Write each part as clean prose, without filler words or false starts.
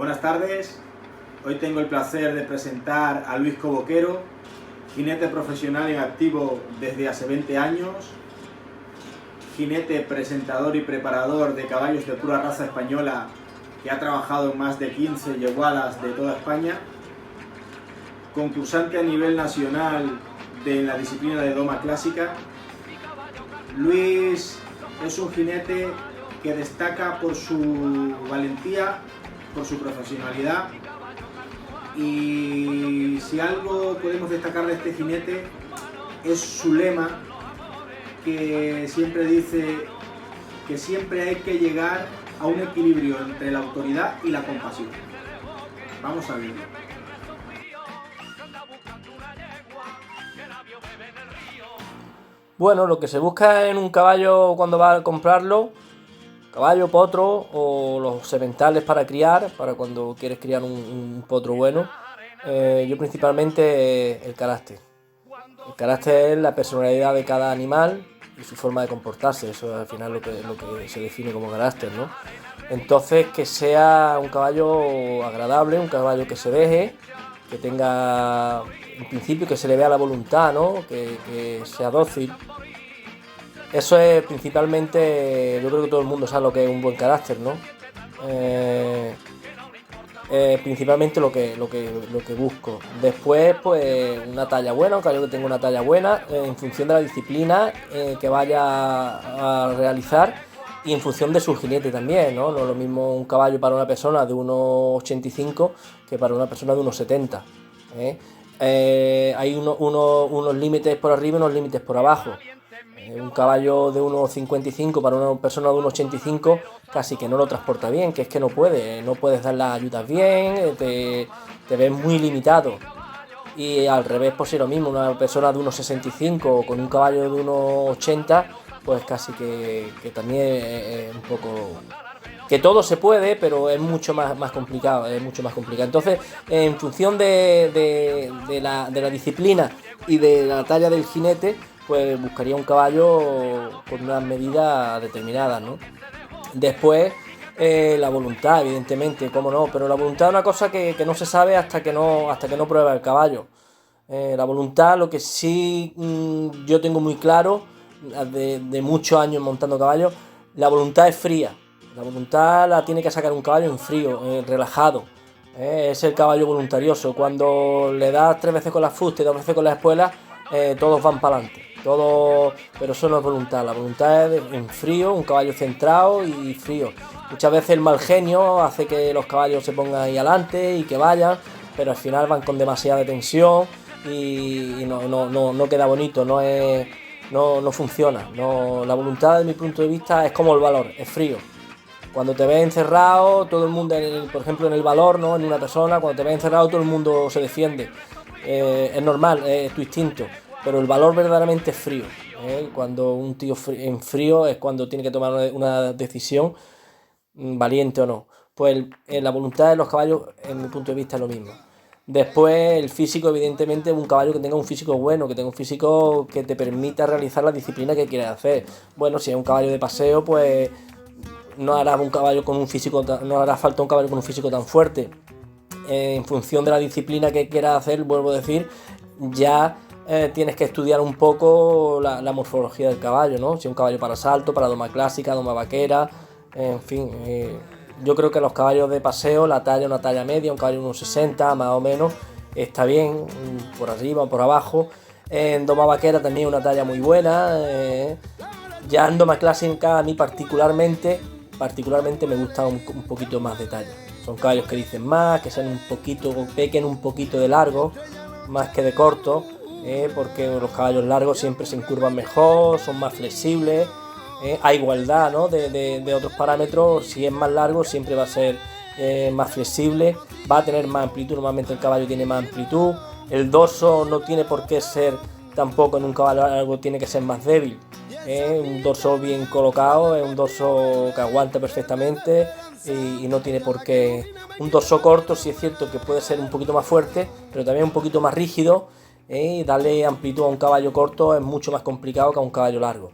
Buenas tardes, hoy tengo el placer de presentar a Luis Coboquero, jinete profesional en activo desde hace 20 años, jinete presentador y preparador de caballos de pura raza española que ha trabajado en más de 15 yegualas de toda España, concursante a nivel nacional en la disciplina de doma clásica. Luis es un jinete que destaca por su valentía, por su profesionalidad, y si algo podemos destacar de este jinete es su lema, que siempre dice que siempre hay que llegar a un equilibrio entre la autoridad y la compasión. Vamos a verlo. Bueno, lo que se busca en un caballo cuando va a comprarlo, caballo, potro o los sementales para criar, para cuando quieres criar un potro bueno, yo principalmente el carácter. El carácter es la personalidad de cada animal y su forma de comportarse, eso es al final lo que se define como carácter, ¿no? Entonces, que sea un caballo agradable, un caballo que se deje, que tenga, en principio, que se le vea la voluntad, ¿no? Que sea dócil. Eso es principalmente, yo creo que todo el mundo sabe lo que es un buen carácter, ¿no? Principalmente lo que busco. Después, pues una talla buena, un caballo que tenga una talla buena, en función de la disciplina que vaya a realizar y en función de su jinete también, ¿no? No es lo mismo un caballo para una persona de 1,85 que para una persona de 1,70. Hay unos límites por arriba y unos límites por abajo. Un caballo de 1,55 para una persona de 1,85 casi que no lo transporta bien, que es que no puedes dar las ayudas bien, te ves muy limitado. Y al revés, pues es lo mismo, una persona de 1,65 con un caballo de 1,80, pues casi que también es un poco... Que todo se puede, pero es mucho más complicado, Entonces, en función de la disciplina y de la talla del jinete, pues buscaría un caballo con unas medidas determinadas, ¿no? Después, la voluntad, evidentemente, cómo no, pero la voluntad es una cosa que no se sabe hasta que no prueba el caballo. La voluntad, lo que sí yo tengo muy claro, de muchos años montando caballos, la voluntad es fría. La voluntad la tiene que sacar un caballo en frío, relajado. Es el caballo voluntarioso. Cuando le das 3 veces con la fusta y 2 veces con la espuela, todos van para adelante. Pero eso no es voluntad. La voluntad es en frío, un caballo centrado y frío. Muchas veces el mal genio hace que los caballos se pongan ahí adelante y que vayan, pero al final van con demasiada tensión y no queda bonito, no funciona. La voluntad, desde mi punto de vista, es como el valor, es frío. Cuando te ves encerrado, todo el mundo, por ejemplo en el valor, ¿no? En una persona, cuando te ves encerrado todo el mundo se defiende. Es normal, es tu instinto, pero el valor verdaderamente es frío. Cuando un tío en frío es cuando tiene que tomar una decisión, valiente o no. Pues la voluntad de los caballos, en mi punto de vista, es lo mismo. Después el físico, evidentemente, un caballo que tenga un físico bueno, que tenga un físico que te permita realizar la disciplina que quieres hacer. Bueno, si es un caballo de paseo, pues no hará falta un caballo con un físico tan fuerte. En función de la disciplina que quieras hacer, vuelvo a decir, ya tienes que estudiar un poco la morfología del caballo, ¿no? Si es un caballo para salto, para doma clásica, doma vaquera, en fin. Yo creo que los caballos de paseo, una talla media, un caballo de 1,60 más o menos, está bien, por arriba o por abajo. En doma vaquera también una talla muy buena. Ya en doma clásica a mí particularmente me gusta un poquito más de talla. Son caballos que dicen más, que pequen un poquito de largo, más que de corto, porque los caballos largos siempre se encurvan mejor, son más flexibles, a igualdad, ¿no? de otros parámetros. Si es más largo siempre va a ser más flexible, va a tener más amplitud. Normalmente el caballo tiene más amplitud. El dorso no tiene por qué ser tampoco en un caballo largo, tiene que ser más débil. Un dorso bien colocado es un dorso que aguanta perfectamente y no tiene por qué. Un dorso corto sí es cierto que puede ser un poquito más fuerte, pero también un poquito más rígido, y darle amplitud a un caballo corto es mucho más complicado que a un caballo largo.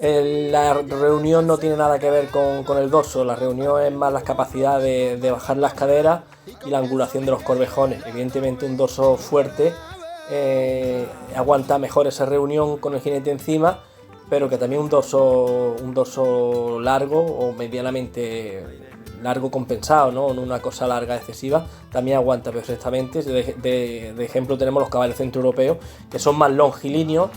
La reunión no tiene nada que ver con el dorso, la reunión es más la capacidad de bajar las caderas y la angulación de los corvejones. Evidentemente un dorso fuerte aguanta mejor esa reunión con el jinete encima, pero que también un dorso largo o medianamente largo compensado, ¿no? Una cosa larga excesiva, también aguanta perfectamente. De ejemplo tenemos los caballos centroeuropeos, que son más longilíneos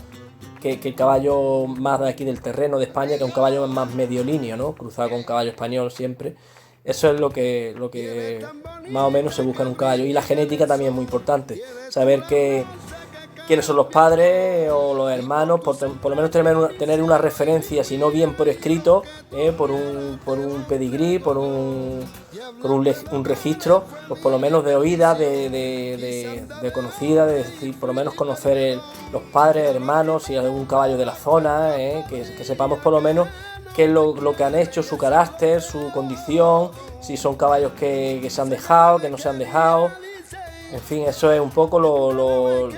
que el caballo más de aquí del terreno de España, que es un caballo más mediolíneo, ¿no? Cruzado con un caballo español siempre. Eso es lo que más o menos se busca en un caballo. Y la genética también es muy importante. Saber quiénes son los padres o los hermanos, por lo menos tener una referencia, si no bien por escrito, por un pedigrí, por un registro, pues por lo menos de oída, de conocida, de decir, por lo menos conocer los padres, hermanos, si hay algún caballo de la zona, que sepamos por lo menos qué es lo que han hecho, su carácter, su condición, si son caballos que se han dejado, que no se han dejado. En fin, eso es un poco lo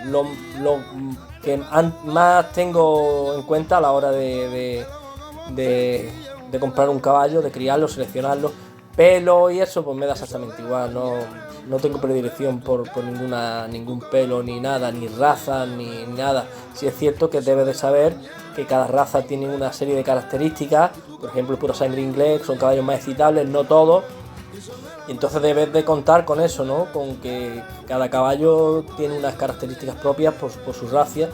que más tengo en cuenta a la hora de comprar un caballo, de criarlo, seleccionarlo. Pelo y eso pues me da exactamente igual, no tengo predilección por ningún pelo ni nada, ni raza ni nada. Sí es cierto que debes de saber que cada raza tiene una serie de características, por ejemplo el puro sangre inglés, son caballos más excitables, no todos. Y entonces debes de contar con eso, ¿no? Con que cada caballo tiene unas características propias por su raza,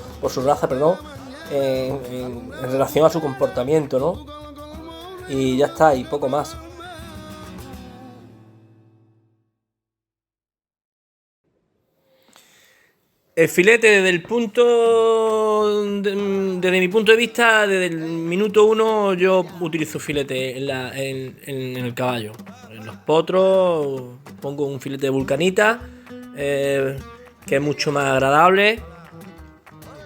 en relación a su comportamiento, ¿no? Y ya está, y poco más. El filete desde mi punto de vista, desde el minuto 1 yo utilizo filete en el caballo. En los potros pongo un filete de vulcanita, que es mucho más agradable,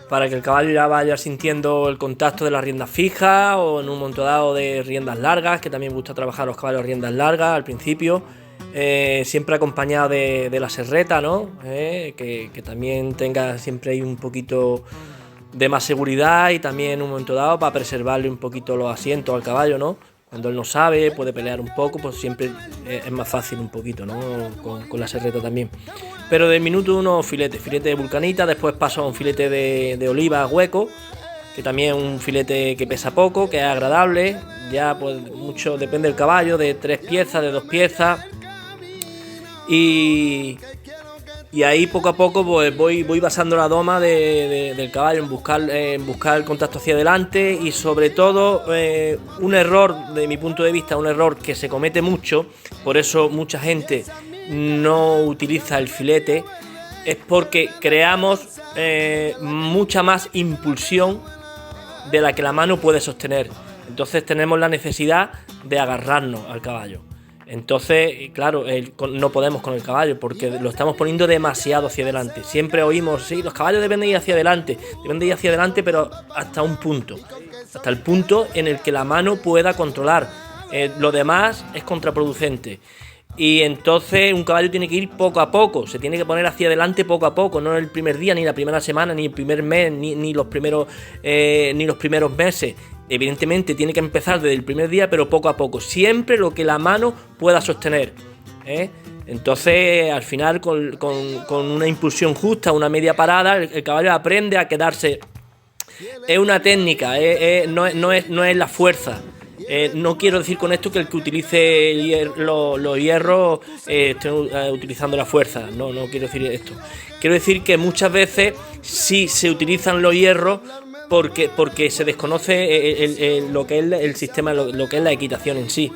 para que el caballo ya vaya sintiendo el contacto de las riendas fijas, o en un momento dado de riendas largas, que también me gusta trabajar los caballos riendas largas al principio. Siempre acompañado de la serreta, ¿no? Que también tenga siempre ahí un poquito de más seguridad, y también en un momento dado para preservarle un poquito los asientos al caballo, ¿no? Cuando él no sabe, puede pelear un poco, pues siempre es más fácil un poquito, ¿no? Con la serreta también. Pero del minuto 1 filete de vulcanita, después paso a un filete de oliva hueco, que también es un filete que pesa poco, que es agradable. Ya pues mucho depende del caballo, de 3 piezas, de 2 piezas. Y ahí poco a poco pues voy basando la doma del caballo en buscar el contacto hacia adelante, y sobre todo un error, de mi punto de vista, un error que se comete mucho, por eso mucha gente no utiliza el filete, es porque creamos mucha más impulsión de la que la mano puede sostener. Entonces tenemos la necesidad de agarrarnos al caballo. Entonces, claro, no podemos con el caballo porque lo estamos poniendo demasiado hacia adelante. Siempre oímos, sí, los caballos deben de ir hacia adelante, pero hasta un punto. Hasta el punto en el que la mano pueda controlar. Lo demás es contraproducente. Y entonces un caballo tiene que ir poco a poco, se tiene que poner hacia adelante poco a poco, no el primer día, ni la primera semana, ni el primer mes, ni los primeros meses. Evidentemente tiene que empezar desde el primer día, pero poco a poco, siempre lo que la mano pueda sostener, Entonces al final con una impulsión justa, una media parada, el caballo aprende a quedarse. Es una técnica, no es la fuerza. No quiero decir con esto que el que utilice los hierros esté utilizando la fuerza, no quiero decir esto. Quiero decir que muchas veces sí se utilizan los hierros porque se desconoce lo que es el sistema, lo que es la equitación en sí.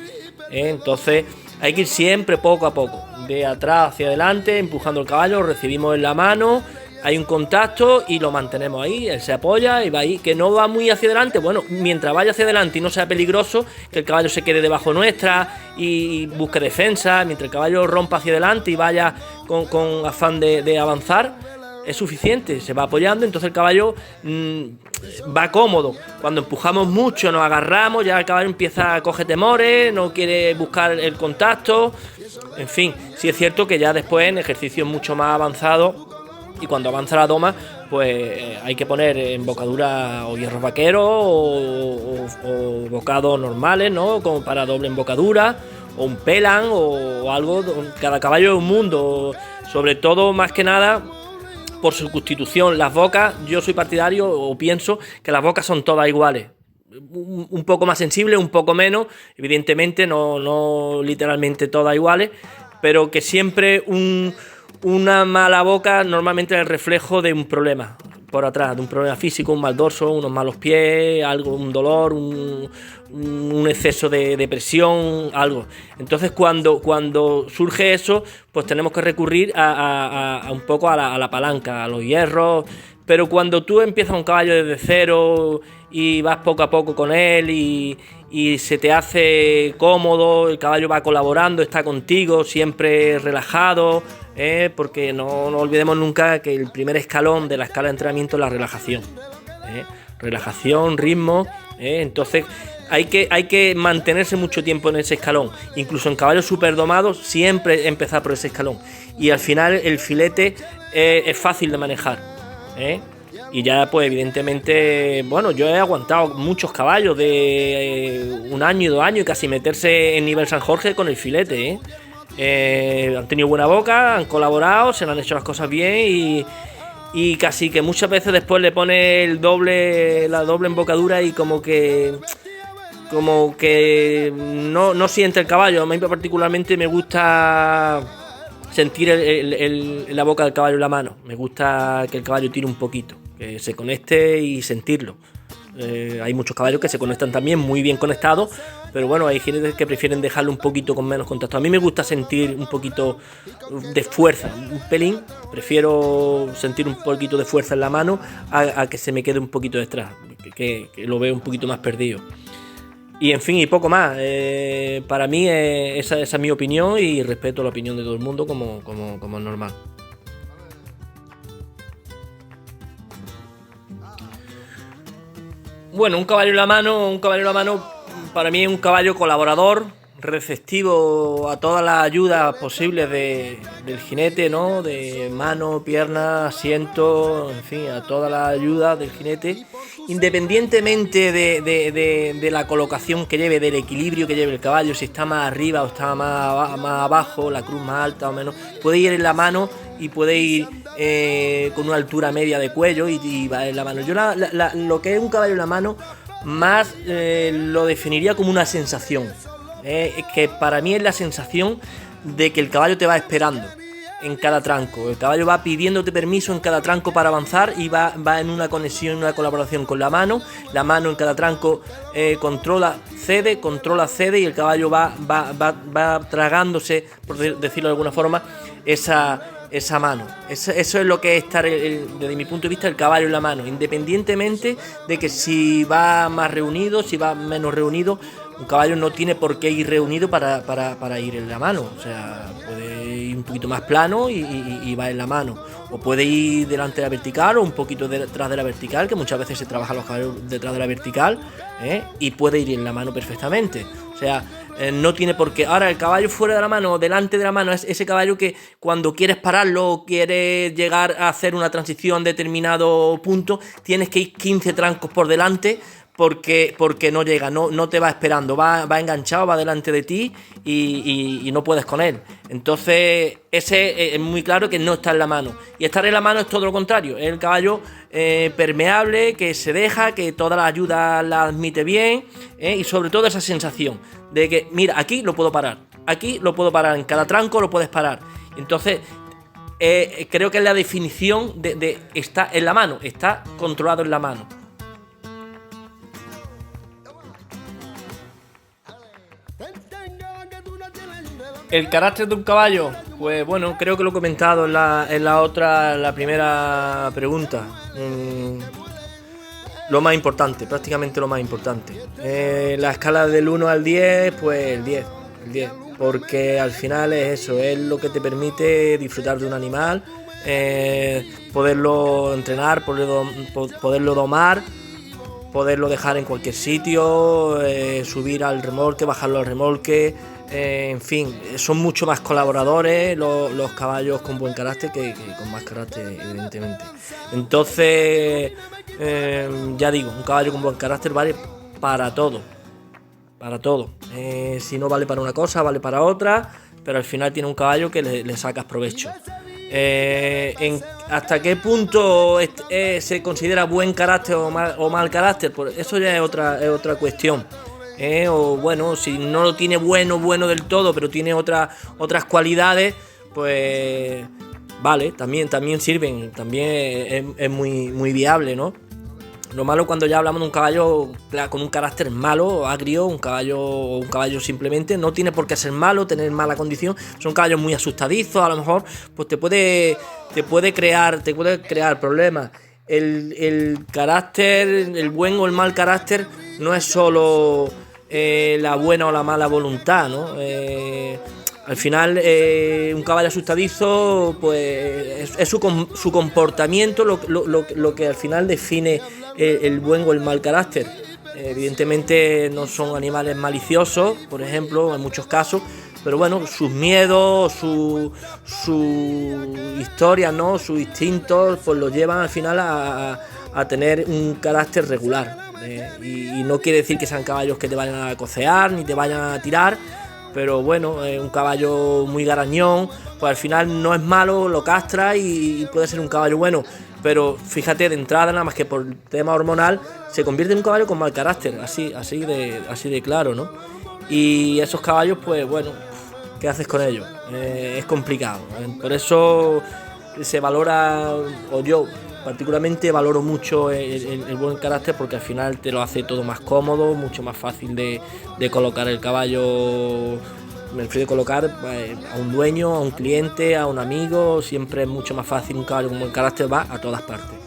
Entonces hay que ir siempre poco a poco, de atrás hacia adelante, empujando el caballo, recibimos en la mano, hay un contacto y lo mantenemos ahí, él se apoya y va ahí, que no va muy hacia adelante, bueno, mientras vaya hacia adelante y no sea peligroso, que el caballo se quede debajo nuestra y busque defensa, mientras el caballo rompa hacia adelante y vaya con afán de avanzar, es suficiente, se va apoyando, entonces el caballo va cómodo. Cuando empujamos mucho, nos agarramos, ya el caballo empieza a coger temores, no quiere buscar el contacto, en fin, sí es cierto que ya después en ejercicios mucho más avanzados y cuando avanza la doma, pues hay que poner embocadura o hierros vaqueros o bocados normales, ¿no? Como para doble embocadura, o un pelan o algo. Cada caballo es un mundo, sobre todo, más que nada, por su constitución. Las bocas, yo soy partidario o pienso que las bocas son todas iguales. Un poco más sensibles, un poco menos, evidentemente, no literalmente todas iguales, pero que siempre una mala boca normalmente es el reflejo de un problema por atrás, de un problema físico, un mal dorso, unos malos pies, algo, un dolor, un exceso de presión, algo. Entonces cuando surge eso, pues tenemos que recurrir a un poco a la palanca, a los hierros. Pero cuando tú empiezas un caballo desde cero y vas poco a poco con él y se te hace cómodo, el caballo va colaborando, está contigo, siempre relajado, porque no olvidemos nunca que el primer escalón de la escala de entrenamiento es la relajación. Relajación, ritmo, entonces hay que mantenerse mucho tiempo en ese escalón. Incluso en caballos superdomados siempre empezar por ese escalón. Y al final el filete es fácil de manejar. Y ya pues evidentemente, bueno, yo he aguantado muchos caballos de 1 año y 2 años y casi meterse en nivel San Jorge con el filete. Han tenido buena boca, han colaborado, se le han hecho las cosas bien y casi que muchas veces después le pone la doble embocadura y como que no siente el caballo. A mí particularmente me gusta sentir la boca del caballo en la mano. Me gusta que el caballo tire un poquito, que se conecte y sentirlo. Hay muchos caballos que se conectan también muy bien conectados, pero bueno, hay jinetes que prefieren dejarlo un poquito con menos contacto. A mí me gusta sentir un poquito de fuerza, un pelín. Prefiero sentir un poquito de fuerza en la mano a que se me quede un poquito detrás, que lo veo un poquito más perdido. Y en fin, y poco más. Para mí esa es mi opinión y respeto la opinión de todo el mundo como es normal. Bueno, un caballo en la mano para mí es un caballo colaborador, receptivo a todas las ayudas posibles del jinete, ¿no? De mano, pierna, asiento, en fin, a todas las ayudas del jinete, independientemente de la colocación que lleve, del equilibrio que lleve el caballo, si está más arriba o está más abajo, la cruz más alta o menos, puede ir en la mano y puede ir con una altura media de cuello y va en la mano. Yo lo que es un caballo en la mano más lo definiría como una sensación. Que para mí es la sensación de que el caballo te va esperando en cada tranco. El caballo va pidiéndote permiso en cada tranco para avanzar y va en una conexión, una colaboración con la mano. La mano en cada tranco controla, cede y el caballo va tragándose, por decirlo de alguna forma, esa mano. Eso es lo que es estar, desde mi punto de vista, el caballo en la mano, independientemente de que si va más reunido, si va menos reunido. Un caballo no tiene por qué ir reunido para ir en la mano. O sea, puede ir un poquito más plano y va en la mano. O puede ir delante de la vertical o un poquito detrás de la vertical, que muchas veces se trabajan los caballos detrás de la vertical, y puede ir en la mano perfectamente. O sea, no tiene por qué. Ahora, el caballo fuera de la mano o delante de la mano es ese caballo que cuando quieres pararlo o quieres llegar a hacer una transición a determinado punto, tienes que ir 15 trancos por delante porque no llega, no te va esperando, va enganchado, va delante de ti y no puedes con él. Entonces, ese es muy claro que no está en la mano. Y estar en la mano es todo lo contrario. Es el caballo permeable, que se deja, que todas las ayudas las admite bien, y sobre todo esa sensación de que, mira, aquí lo puedo parar, en cada tranco lo puedes parar. Entonces, creo que es la definición de está en la mano, está controlado en la mano. El carácter de un caballo, pues bueno, creo que lo he comentado en la primera pregunta. Lo más importante, prácticamente lo más importante. La escala del 1 al 10, pues el 10. Porque al final es eso, es lo que te permite disfrutar de un animal, poderlo entrenar, poderlo domar, poderlo dejar en cualquier sitio, subir al remolque, bajarlo al remolque. En fin, son mucho más colaboradores los caballos con buen carácter que con más carácter, evidentemente. Entonces, ya digo, un caballo con buen carácter vale para todo. Para todo. Si no vale para una cosa, vale para otra, pero al final tiene un caballo que le sacas provecho. ¿Hasta qué punto se considera buen carácter o mal carácter? Pues eso ya es otra cuestión. O bueno, si no lo tiene bueno del todo, pero tiene otras cualidades, pues vale, también sirven, también es muy viable, ¿no? Lo malo cuando ya hablamos de un caballo con un carácter malo, agrio, un caballo simplemente no tiene por qué ser malo, tener mala condición. Son caballos muy asustadizos, a lo mejor pues te puede crear problemas. El carácter, el buen o el mal carácter no es solo la buena o la mala voluntad, ¿no? Al final un caballo asustadizo pues es su comportamiento lo que al final define el buen o el mal carácter. Evidentemente no son animales maliciosos, por ejemplo, en muchos casos, pero bueno, sus miedos, su historia, ¿no? Sus instintos, pues los llevan al final a tener un carácter regular. Y no quiere decir que sean caballos que te vayan a cocear ni te vayan a tirar, pero bueno, un caballo muy garañón, pues al final no es malo, lo castra y puede ser un caballo bueno. Pero fíjate, de entrada, nada más que por el tema hormonal, se convierte en un caballo con mal carácter, así de claro, ¿no? Y esos caballos, pues bueno, ¿qué haces con ellos? Es complicado. Por eso se valora, o yo particularmente valoro mucho el buen carácter, porque al final te lo hace todo más cómodo, mucho más fácil de colocar el caballo. Me refiero a colocar a un dueño, a un cliente, a un amigo. Siempre es mucho más fácil. Un caballo con buen carácter va a todas partes.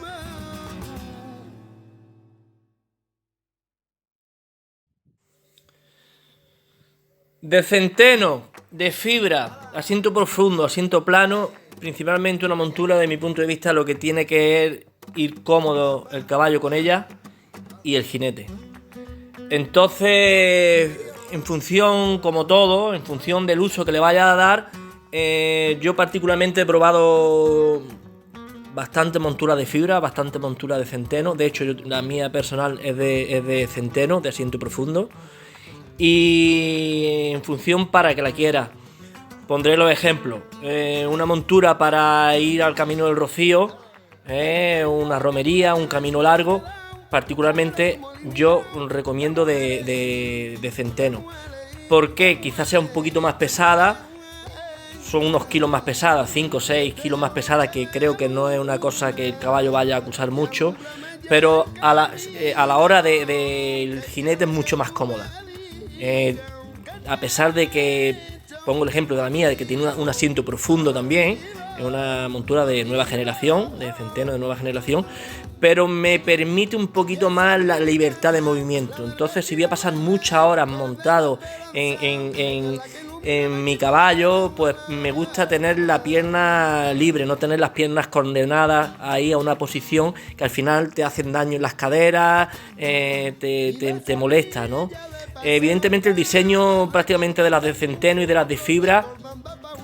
De centeno, de fibra, asiento profundo, asiento plano, principalmente una montura, de mi punto de vista, lo que tiene que es ir cómodo el caballo con ella y el jinete. Entonces, en función, como todo, en función del uso que le vaya a dar, yo particularmente he probado bastante montura de fibra, bastante montura de centeno. De hecho, la mía personal es de centeno, de asiento profundo. Y en función para que la quiera, pondré los ejemplos. Una montura para ir al Camino del Rocío, una romería, un camino largo. Particularmente yo recomiendo de centeno. Porque quizás sea un poquito más pesada. Son unos kilos más pesadas, 5 o 6 kilos más pesadas, que creo que no es una cosa que el caballo vaya a acusar mucho. Pero a la hora del jinete es mucho más cómoda. A pesar de que, pongo el ejemplo de la mía, de que tiene un asiento profundo también, es una montura de nueva generación, de centeno de nueva generación, pero me permite un poquito más la libertad de movimiento. Entonces, si voy a pasar muchas horas montado en mi caballo, pues me gusta tener la pierna libre, no tener las piernas condenadas ahí a una posición que al final te hacen daño en las caderas, te molesta, ¿no? Evidentemente el diseño prácticamente de las de centeno y de las de fibra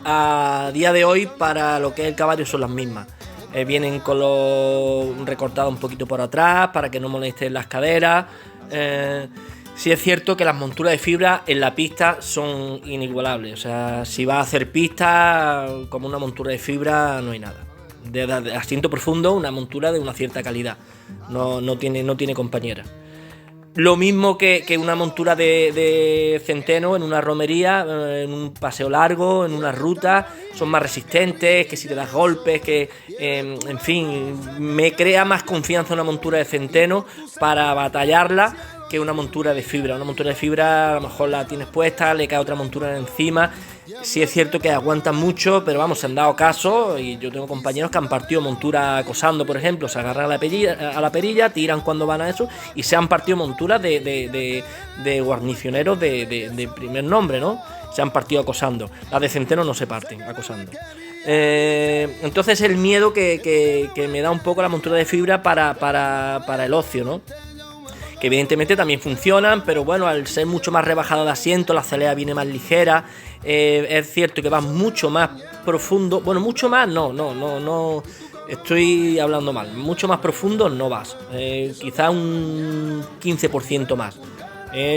a día de hoy para lo que es el caballo son las mismas. Vienen con los recortados un poquito por atrás para que no molesten las caderas. Sí es cierto que las monturas de fibra en la pista son inigualables. O sea, si vas a hacer pista como una montura de fibra no hay nada. De asiento profundo, una montura de una cierta calidad. No tiene compañera. Lo mismo que una montura de centeno en una romería, en un paseo largo, en una ruta, son más resistentes, que si te das golpes, que en fin, me crea más confianza una montura de centeno para batallarla que una montura de fibra. Una montura de fibra a lo mejor la tienes puesta, le cae otra montura encima. Sí es cierto que aguantan mucho, pero vamos, se han dado caso, y yo tengo compañeros que han partido montura acosando, por ejemplo, se agarran a la perilla, tiran cuando van a eso, y se han partido monturas de guarnicioneros de primer nombre, ¿no? Se han partido acosando. Las de centeno no se parten acosando. Entonces el miedo que me da un poco la montura de fibra para el ocio, ¿no? que evidentemente también funcionan, pero bueno, al ser mucho más rebajado de asiento, la celea viene más ligera. Es cierto que va mucho más profundo, bueno, mucho más, no, estoy hablando mal, mucho más profundo no vas, quizá un 15% más.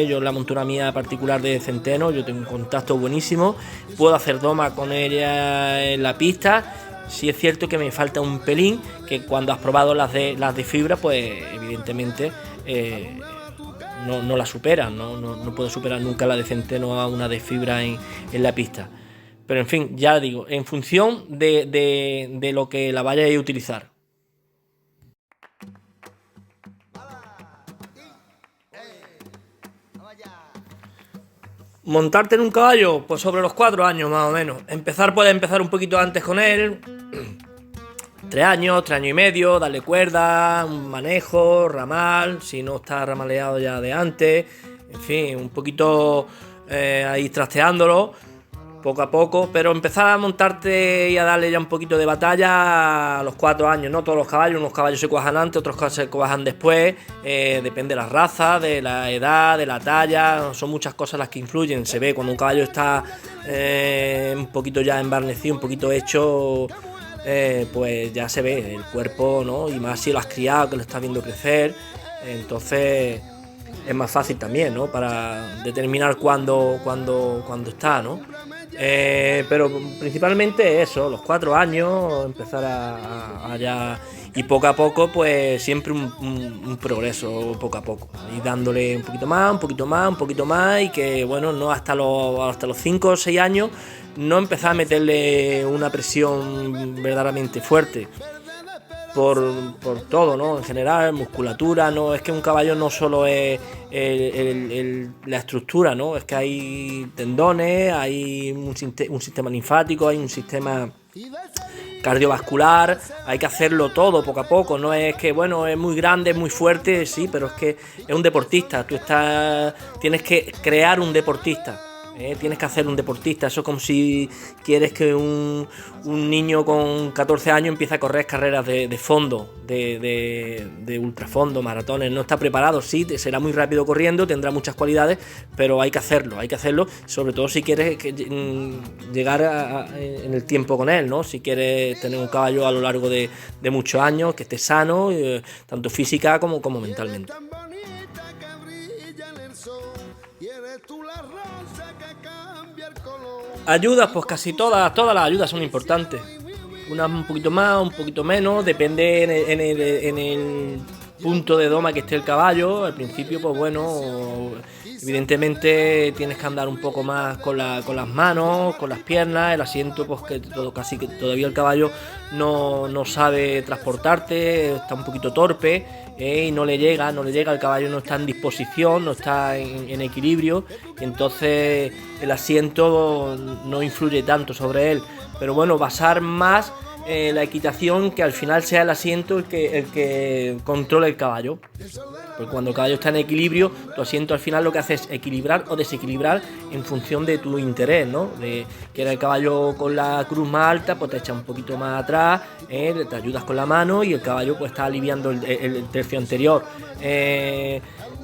Yo la montura mía particular de Centeno, yo tengo un contacto buenísimo, puedo hacer doma con ella en la pista. Sí es cierto que me falta un pelín, que cuando has probado las de fibra, pues evidentemente no la superan, no puedo superar nunca la de Centeno a una de fibra en la pista. Pero en fin, ya digo, en función de lo que la vayáis a utilizar. Montarte en un caballo, pues sobre los 4 años más o menos. Puedes empezar un poquito antes con él. 3 años, 3 años y medio, darle cuerda, un manejo, ramal, si no está ramaleado ya de antes. En fin, un poquito ahí trasteándolo, poco a poco. Pero empezar a montarte y a darle ya un poquito de batalla a los 4 años, ¿no? Todos los caballos, unos caballos se cuajan antes, otros se cuajan después. Depende de la raza, de la edad, de la talla. Son muchas cosas las que influyen. Se ve cuando un caballo está un poquito ya embarnecido, un poquito hecho, pues ya se ve el cuerpo, ¿no? Y más si lo has criado, que lo estás viendo crecer. Entonces es más fácil también, ¿no? Para determinar cuándo está, ¿no? Pero principalmente eso, los 4 años, empezar a ya, y poco a poco, pues siempre un progreso, poco a poco, y dándole un poquito más, y que bueno, no hasta los 5 o 6 años, no empezar a meterle una presión verdaderamente fuerte. Por todo, ¿no? En general, musculatura, no es que un caballo no solo es la estructura, ¿no? Es que hay tendones, hay un sistema linfático, hay un sistema cardiovascular, hay que hacerlo todo poco a poco, no es que, bueno, es muy grande, es muy fuerte, sí, pero es que es un deportista, tienes que crear un deportista. Tienes que hacer un deportista. Eso es como si quieres que un niño con 14 años empiece a correr carreras de fondo, de ultrafondo, maratones. No está preparado, sí, será muy rápido corriendo, tendrá muchas cualidades, pero hay que hacerlo, sobre todo si quieres llegar en el tiempo con él, ¿no? Si quieres tener un caballo a lo largo de muchos años, que esté sano, tanto física como mentalmente. Ayudas, pues casi todas las ayudas son importantes. Unas un poquito más, un poquito menos, depende en el punto de doma que esté el caballo. Al principio, pues bueno, evidentemente tienes que andar un poco más con las manos, con las piernas, el asiento, pues casi que todavía el caballo no sabe transportarte, está un poquito torpe. Y no le llega, el caballo no está en disposición, no está en equilibrio, entonces el asiento no influye tanto sobre él. Pero bueno, basar más la equitación, que al final sea el asiento el que controle el caballo. Porque cuando el caballo está en equilibrio, tu asiento al final lo que hace es equilibrar o desequilibrar en función de tu interés, ¿no? De que era el caballo con la cruz más alta, pues te echa un poquito más atrás, te ayudas con la mano y el caballo pues está aliviando el tercio anterior.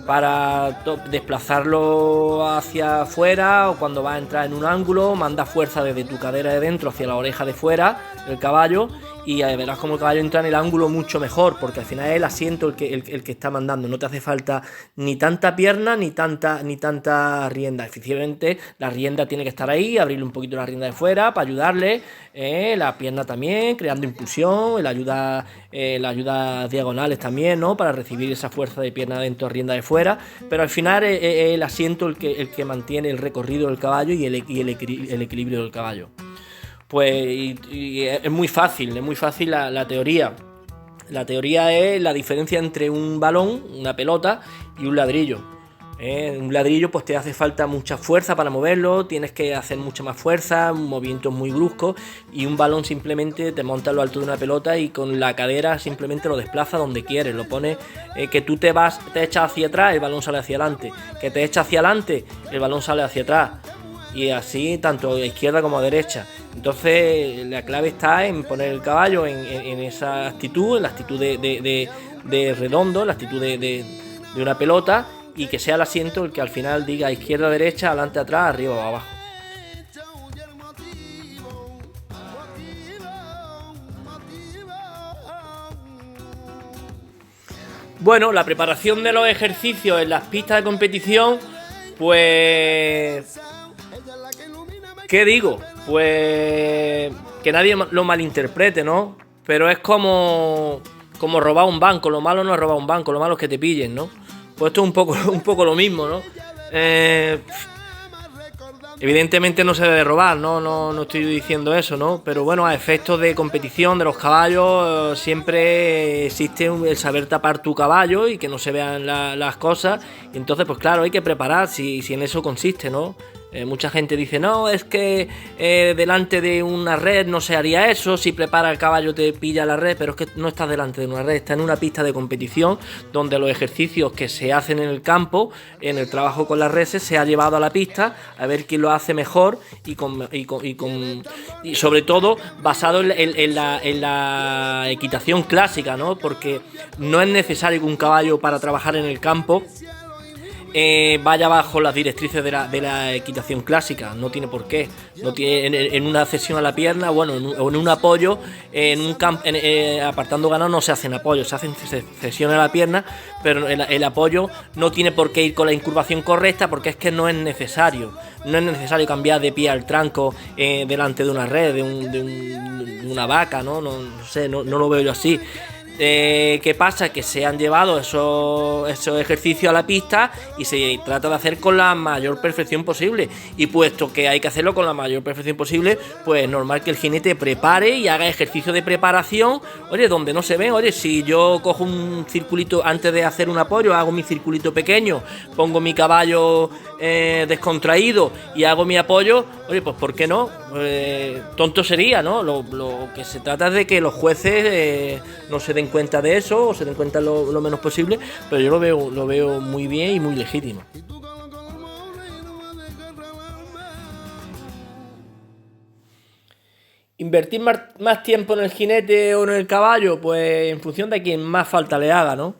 Para desplazarlo hacia afuera, o cuando va a entrar en un ángulo, manda fuerza desde tu cadera de dentro hacia la oreja de fuera del caballo, y verás como el caballo entra en el ángulo mucho mejor, porque al final es el asiento el que está mandando. No te hace falta ni tanta pierna ni tanta rienda. Efectivamente, la rienda tiene que estar ahí, abrirle un poquito la rienda de fuera para ayudarle, la pierna también, creando impulsión, las ayudas diagonales también, ¿no? Para recibir esa fuerza de pierna dentro, rienda de fuera. Pero al final es el asiento el que mantiene el recorrido del caballo y el equilibrio del caballo. Pues y es muy fácil la teoría. La teoría es la diferencia entre un balón, una pelota, y un ladrillo. Un ladrillo pues te hace falta mucha fuerza para moverlo, tienes que hacer mucha más fuerza, movimientos muy bruscos, y un balón simplemente te monta a lo alto de una pelota y con la cadera simplemente lo desplaza donde quieres, lo pones, que tú te echas hacia atrás, el balón sale hacia adelante, que te echas hacia adelante, el balón sale hacia atrás, y así tanto a izquierda como a derecha. Entonces la clave está en poner el caballo en esa actitud, en la actitud de redondo, la actitud de una pelota, y que sea el asiento el que al final diga izquierda, derecha, adelante, atrás, arriba o abajo. Bueno, la preparación de los ejercicios en las pistas de competición, pues... ¿qué digo? Pues que nadie lo malinterprete, ¿no? Pero es como robar un banco. Lo malo no es robar un banco, lo malo es que te pillen, ¿no? Pues esto es un poco lo mismo, ¿no? Evidentemente no se debe robar, no estoy diciendo eso, ¿no? Pero bueno, a efectos de competición de los caballos siempre existe el saber tapar tu caballo y que no se vean las cosas. Y entonces, pues claro, hay que preparar si en eso consiste, ¿no? Mucha gente dice, no, es que delante de una red no se haría eso, si prepara el caballo te pilla la red, pero es que no estás delante de una red, está en una pista de competición donde los ejercicios que se hacen en el campo, en el trabajo con las reses, se ha llevado a la pista a ver quién lo hace mejor y sobre todo basado en la equitación clásica, ¿no? Porque no es necesario que un caballo para trabajar en el campo vaya bajo las directrices de la equitación clásica, no tiene por qué. No tiene, en una cesión a la pierna, bueno, en un apoyo, apartando ganado no se hacen apoyos, se hacen cesiones a la pierna, pero el apoyo no tiene por qué ir con la incurvación correcta, porque es que no es necesario. No es necesario cambiar de pie al tranco delante de una red, de una vaca, ¿no? No sé, no lo veo yo así. ¿Qué pasa? Que se han llevado esos ejercicios a la pista y se trata de hacer con la mayor perfección posible, y puesto que hay que hacerlo con la mayor perfección posible, pues es normal que el jinete prepare y haga ejercicio de preparación, oye, donde no se ven. Oye, si yo cojo un circulito antes de hacer un apoyo, hago mi circulito pequeño, pongo mi caballo descontraído y hago mi apoyo, oye, pues ¿por qué no? Tonto sería, ¿no? Lo que se trata es de que los jueces no se den cuenta de eso, o se den cuenta lo menos posible, pero yo lo veo muy bien y muy legítimo. ¿Invertir más tiempo en el jinete o en el caballo? Pues en función de quien más falta le haga, ¿no?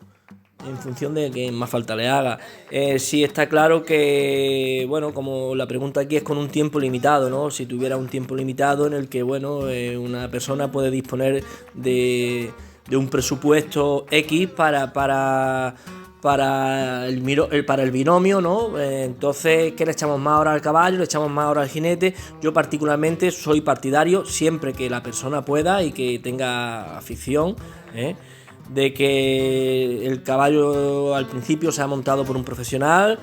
En función de quien más falta le haga. Sí está claro que, bueno, como la pregunta aquí es con un tiempo limitado, ¿no? Si tuviera un tiempo limitado en el que, bueno, una persona puede disponer de un presupuesto X para el binomio, ¿no? Entonces, ¿qué le echamos más ahora al caballo? ¿Le echamos más ahora al jinete? Yo particularmente soy partidario, siempre que la persona pueda y que tenga afición, de que el caballo al principio sea montado por un profesional,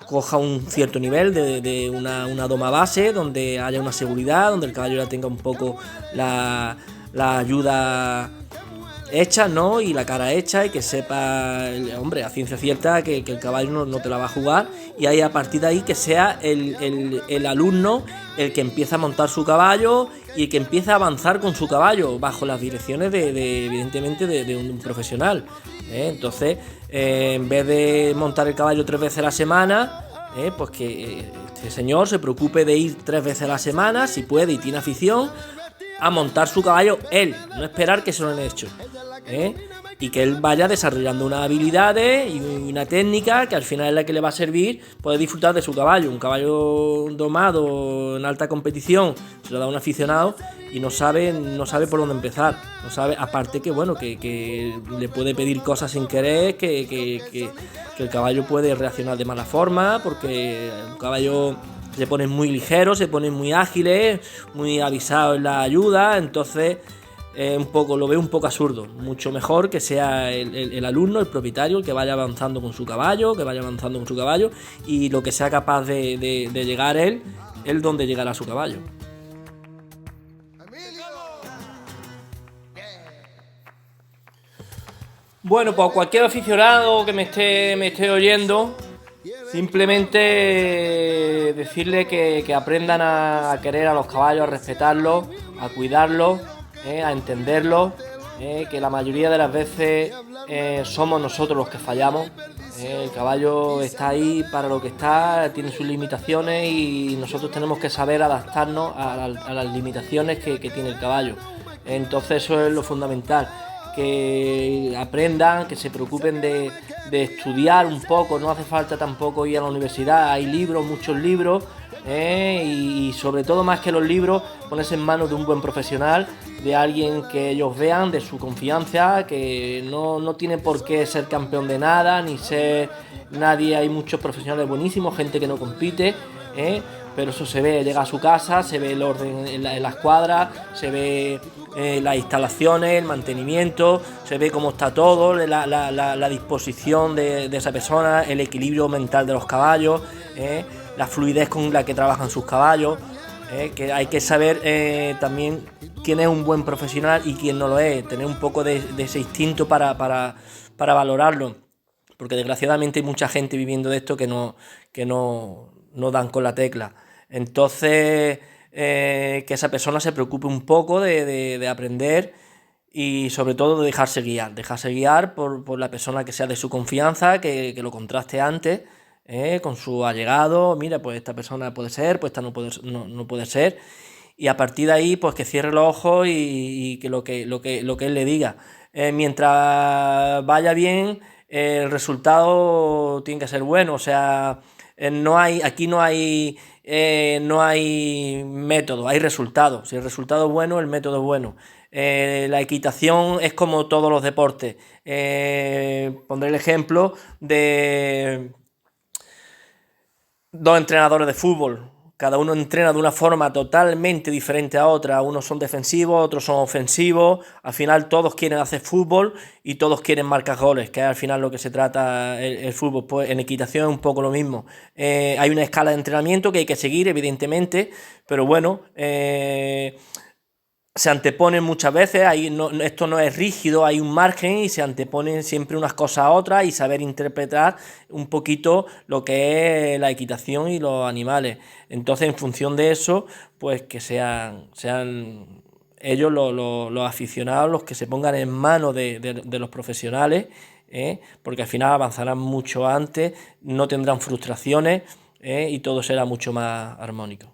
coja un cierto nivel de una doma base, donde haya una seguridad, donde el caballo ya tenga un poco la ayuda hecha, ¿no? Y la cara hecha, y que sepa, hombre, a ciencia cierta que el caballo no te la va a jugar, y ahí a partir de ahí que sea el alumno el que empieza a montar su caballo y el que empieza a avanzar con su caballo bajo las direcciones evidentemente de un profesional, entonces en vez de montar el caballo 3 veces a la semana, pues que este señor se preocupe de ir 3 veces a la semana, si puede y tiene afición, a montar su caballo él, no esperar que se lo han hecho, y que él vaya desarrollando unas habilidades y una técnica que al final es la que le va a servir poder disfrutar de su caballo. Un caballo domado en alta competición se lo da un aficionado y no sabe por dónde empezar, no sabe, aparte que bueno, que le puede pedir cosas sin querer, que el caballo puede reaccionar de mala forma, porque un caballo se ponen muy ligeros, se ponen muy ágiles, muy avisados en la ayuda, entonces lo veo un poco absurdo. Mucho mejor que sea el alumno, el propietario, el que vaya avanzando con su caballo, y lo que sea capaz de llegar él donde llegará su caballo. Bueno, pues cualquier aficionado que me esté oyendo, simplemente decirle que aprendan a querer a los caballos, a respetarlos, a cuidarlos, a entenderlos, que la mayoría de las veces somos nosotros los que fallamos. El caballo está ahí para lo que está, tiene sus limitaciones y nosotros tenemos que saber adaptarnos a las limitaciones que tiene el caballo. Entonces eso es lo fundamental. que aprendan, que se preocupen de estudiar un poco. No hace falta tampoco ir a la universidad, hay libros, muchos libros, y sobre todo, más que los libros, ponerse en manos de un buen profesional, de alguien que ellos vean, de su confianza, que no tiene por qué ser campeón de nada, ni ser nadie. Hay muchos profesionales buenísimos, gente que no compite, pero eso se ve, llega a su casa, se ve el orden en las cuadras, se ve las instalaciones, el mantenimiento, se ve cómo está todo, la disposición de esa persona, el equilibrio mental de los caballos, la fluidez con la que trabajan sus caballos, que hay que saber también quién es un buen profesional y quién no lo es, tener un poco de ese instinto para valorarlo, porque desgraciadamente hay mucha gente viviendo de esto que no dan con la tecla. Entonces, que esa persona se preocupe un poco de aprender y sobre todo de dejarse guiar por la persona que sea de su confianza, que lo contraste antes, con su allegado. Mira, pues esta persona puede ser, pues esta no puede ser, y a partir de ahí pues que cierre los ojos y que lo que él le diga. Mientras vaya bien, el resultado tiene que ser bueno. O sea, no hay método, hay resultado. Si el resultado es bueno, el método es bueno. La equitación es como todos los deportes. Pondré el ejemplo de dos entrenadores de fútbol. Cada uno entrena de una forma totalmente diferente a otra. Unos son defensivos, otros son ofensivos. Al final todos quieren hacer fútbol y todos quieren marcar goles, que es al final lo que se trata el fútbol. Pues en equitación es un poco lo mismo. Hay una escala de entrenamiento que hay que seguir, evidentemente, pero bueno, se anteponen muchas veces, esto no es rígido, hay un margen y se anteponen siempre unas cosas a otras, y saber interpretar un poquito lo que es la equitación y los animales. Entonces, en función de eso, pues que sean ellos los aficionados los que se pongan en manos de los profesionales, porque al final avanzarán mucho antes, no tendrán frustraciones, y todo será mucho más armónico.